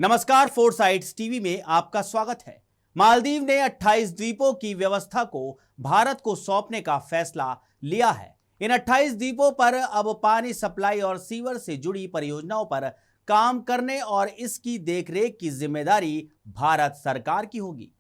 नमस्कार, फोरसाइट्स टीवी में आपका स्वागत है। मालदीव ने 28 द्वीपों की व्यवस्था को भारत को सौंपने का फैसला लिया है। इन 28 द्वीपों पर अब पानी सप्लाई और सीवर से जुड़ी परियोजनाओं पर काम करने और इसकी देखरेख की जिम्मेदारी भारत सरकार की होगी।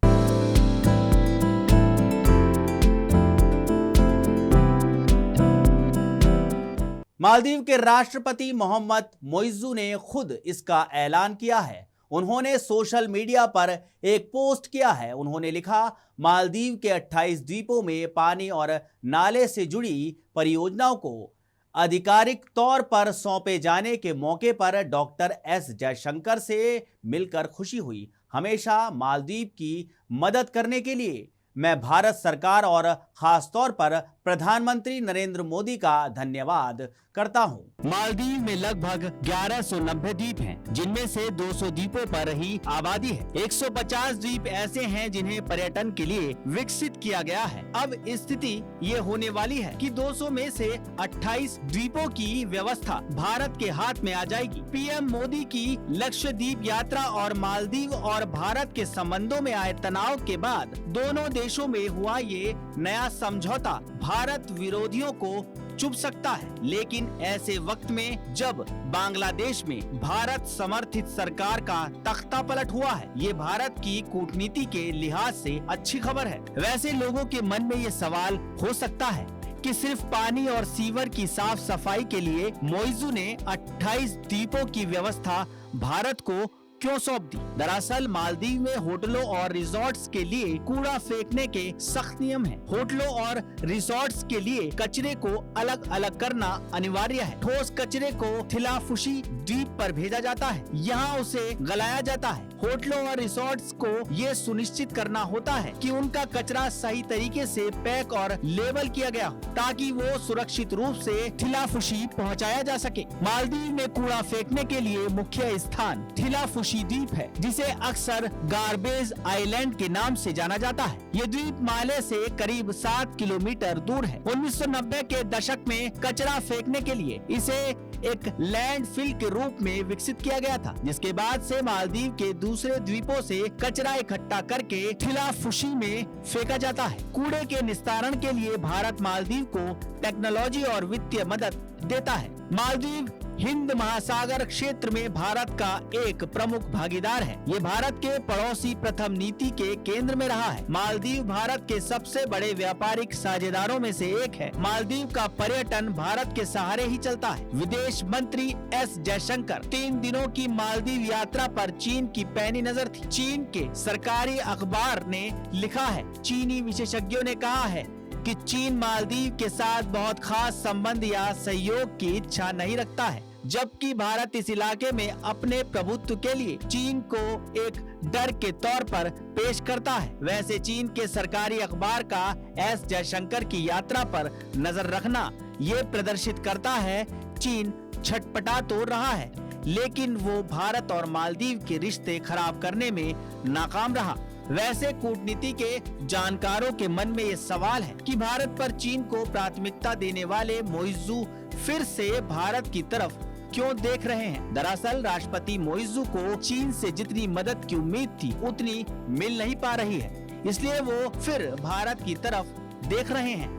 मालदीव के राष्ट्रपति मोहम्मद मोइज़ू ने खुद इसका ऐलान किया है। उन्होंने सोशल मीडिया पर एक पोस्ट किया है। उन्होंने लिखा, मालदीव के 28 द्वीपों में पानी और नाले से जुड़ी परियोजनाओं को आधिकारिक तौर पर सौंपे जाने के मौके पर डॉक्टर एस जयशंकर से मिलकर खुशी हुई। हमेशा मालदीव की मदद करने के लिए मैं भारत सरकार और खास तौर पर प्रधानमंत्री नरेंद्र मोदी का धन्यवाद करता हूं। मालदीव में लगभग 1190 द्वीप हैं, जिनमें से 200 द्वीपों पर ही आबादी है। 150 द्वीप ऐसे हैं जिन्हें पर्यटन के लिए विकसित किया गया है। अब स्थिति ये होने वाली है कि 200 में से 28 द्वीपों की व्यवस्था भारत के हाथ में आ जाएगी। पीएम मोदी की लक्षद्वीप यात्रा और मालदीव और भारत के संबंधों में आए तनाव के बाद दोनों देशों में हुआ ये नया समझौता भारत विरोधियों को चुभ सकता है। लेकिन ऐसे वक्त में जब बांग्लादेश में भारत समर्थित सरकार का तख्ता पलट हुआ है, ये भारत की कूटनीति के लिहाज से अच्छी खबर है। वैसे लोगों के मन में ये सवाल हो सकता है कि सिर्फ पानी और सीवर की साफ सफाई के लिए मोइज़ू ने 28 द्वीपों की व्यवस्था भारत को क्यों सौंप दी। दरअसल मालदीव में होटलों और रिजॉर्ट्स के लिए कूड़ा फेंकने के सख्त नियम हैं। होटलों और रिजॉर्ट्स के लिए कचरे को अलग अलग करना अनिवार्य है। ठोस कचरे को थिलाफुशी द्वीप पर भेजा जाता है, यहाँ उसे गलाया जाता है। होटलों और रिजॉर्ट्स को ये सुनिश्चित करना होता है कि उनका कचरा सही तरीके से पैक और लेबल किया गया हो, ताकि वो सुरक्षित रूप से थिलाफुशी पहुँचाया जा सके। मालदीव में कूड़ा फेंकने के लिए मुख्य स्थान थिलाफुशी द्वीप है, जिसे अक्सर गार्बेज आइलैंड के नाम से जाना जाता है। ये द्वीप माले से करीब 7 किलोमीटर दूर है। 1990 के दशक में कचरा फेंकने के लिए इसे एक लैंडफिल के रूप में विकसित किया गया था, जिसके बाद से मालदीव के दूसरे द्वीपों से कचरा इकट्ठा करके थिलाफुशी में फेंका जाता है। कूड़े के निस्तारण के लिए भारत मालदीव को टेक्नोलॉजी और वित्तीय मदद देता है। मालदीव हिंद महासागर क्षेत्र में भारत का एक प्रमुख भागीदार है। ये भारत के पड़ोसी प्रथम नीति के केंद्र में रहा है। मालदीव भारत के सबसे बड़े व्यापारिक साझेदारों में से एक है। मालदीव का पर्यटन भारत के सहारे ही चलता है। विदेश मंत्री एस जयशंकर 3 दिनों की मालदीव यात्रा पर चीन की पैनी नजर थी। चीन के सरकारी अखबार ने लिखा है, चीनी विशेषज्ञों ने कहा है कि चीन मालदीव के साथ बहुत खास संबंध या सहयोग की इच्छा नहीं रखता है, जबकि भारत इस इलाके में अपने प्रभुत्व के लिए चीन को एक डर के तौर पर पेश करता है। वैसे चीन के सरकारी अखबार का एस जयशंकर की यात्रा पर नजर रखना ये प्रदर्शित करता है चीन छटपटा तो रहा है, लेकिन वो भारत और मालदीव के रिश्ते खराब करने में नाकाम रहा। वैसे कूटनीति के जानकारों के मन में ये सवाल है कि भारत पर चीन को प्राथमिकता देने वाले मोइज़ू फिर से भारत की तरफ क्यों देख रहे हैं। दरअसल राष्ट्रपति मोइज़ू को चीन से जितनी मदद की उम्मीद थी उतनी मिल नहीं पा रही है, इसलिए वो फिर भारत की तरफ देख रहे हैं।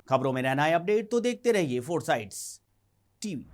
खबरों में रहना है अपडेट तो देखते रहिए फोरसाइट्स टीवी।